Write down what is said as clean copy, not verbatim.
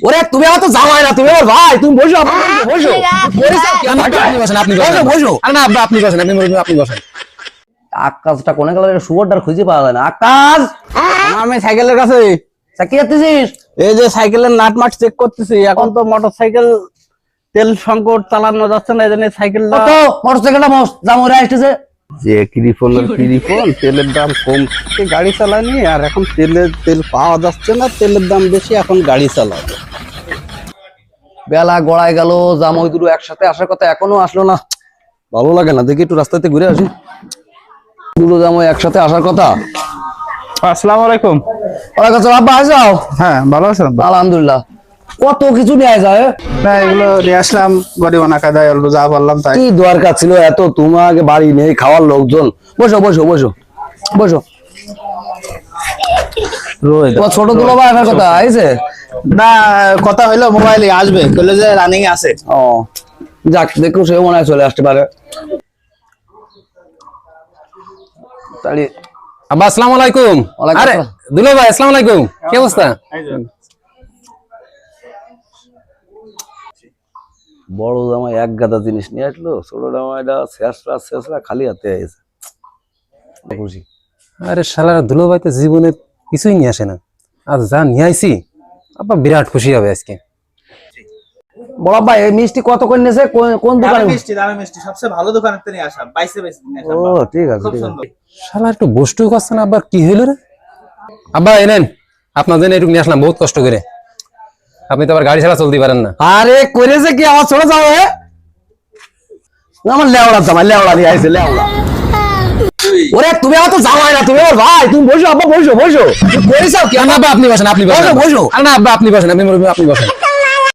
ওরে তুমি আমার তো জামাই না, তুমি আমার ভাই, তুমি বসো বসো আপনি বসো। আরে না আব্বা আপনি বসেন, আপনি বসেন। আকাশটা কোনে গেল, শুয়োরটার খুঁজে পাওয়া যায় না। আকাশ আমি সাইকেলের কাছে। কি করতেছিস? এই যে সাইকেলের নাট মাট চেক করতেছি। এখন তো মোটরসাইকেল তেল সংকট, চালানো যাচ্ছে না, এই জন্য সাইকেলটা মোটরসাইকেলটা জাম ওরে আসতেছে। যে কৃপল তেলের দাম কম থেকে গাড়ি চালানি, আর এখন তেল পাওয়া যাচ্ছে না, তেলের দাম বেশি, এখন গাড়ি চালাবে। বেলা গড়ায় গেল, জামাই দুটো একসাথে আসার কথা, এখনো আসলো না। ভালো লাগে না, দেখি একটু রাস্তাতে ঘুরে আসি। দুটো জামাই একসাথে আসার কথা। আসসালামু আলাইকুম। ওরা কাছে আব্বা আসো। হ্যাঁ, ভালো আছেন? আলহামদুলিল্লাহ। কত কিছু নিয়ে যায়। না, এগুলো নিয়ে আসলাম গরিবানা কায়দায়, অল্প যা পারলাম তাই। কি দরকার ছিল এত? তোমাকে বাড়ি নেই, খাওয়ার লোকজন। বসো বসো বসো বসো। তোমার ছোট দুলো ভাই আসার কথা আইছে না? কথা হইলো মোবাইলে আসবে, বলে যে রানিং আছে। ও যাক, দেখো সে মনে হয় চলে আসতে পারে। তাহলে আব্বা আসসালামু আলাইকুম। আরে দুলো ভাই আসসালামু আলাইকুম, কি অবস্থা? বড় জামাই এক গাদা জিনিস নিয়ে আসলো, ছোট জামাইটা শেষরা খালি হাতে আইছে। খুশি। আরে শালারা দুলো ভাই তো জীবনে কিছুই নিয়ে আসে না, আজ যা নিয়ে আইছি আব্বা বিরাট খুশি হবে আজকে। বড় ভাই এই মিষ্টি কত করে নিয়েছে? কোন দোকানে? দামি মিষ্টি সবচেয়ে ভালো দোকানের থেকে নিয়ে আসা, বাইসে নিয়ে আসা। ও ঠিক আছে খুব ঠিক আছে। সুন্দর। শালা একটু বসতেও করছে না, আব্বা কি হইল রে? আব্বা এনেন আপনার জন্য একটু নিয়ে আসলাম বহুত কষ্ট করে, আপনি তো আবার গাড়ি ছাড়া চলতে পারেন না। আরে করেছে কি আমার ছোট জামাই? আমার লেওড়া জামাই, লেওড়া নিয়ে আইছে লেওড়া। ওরে তুমি আমার তো জামাই না, তুমি আমার ভাই, তুমি বসো আব্বা বসো বসো। তুমি করেছো কি? না আব্বা আপনি বসেন, আপনি বসেন। বসো। আরে না আব্বা আপনি বসেন, আপনি বসেন।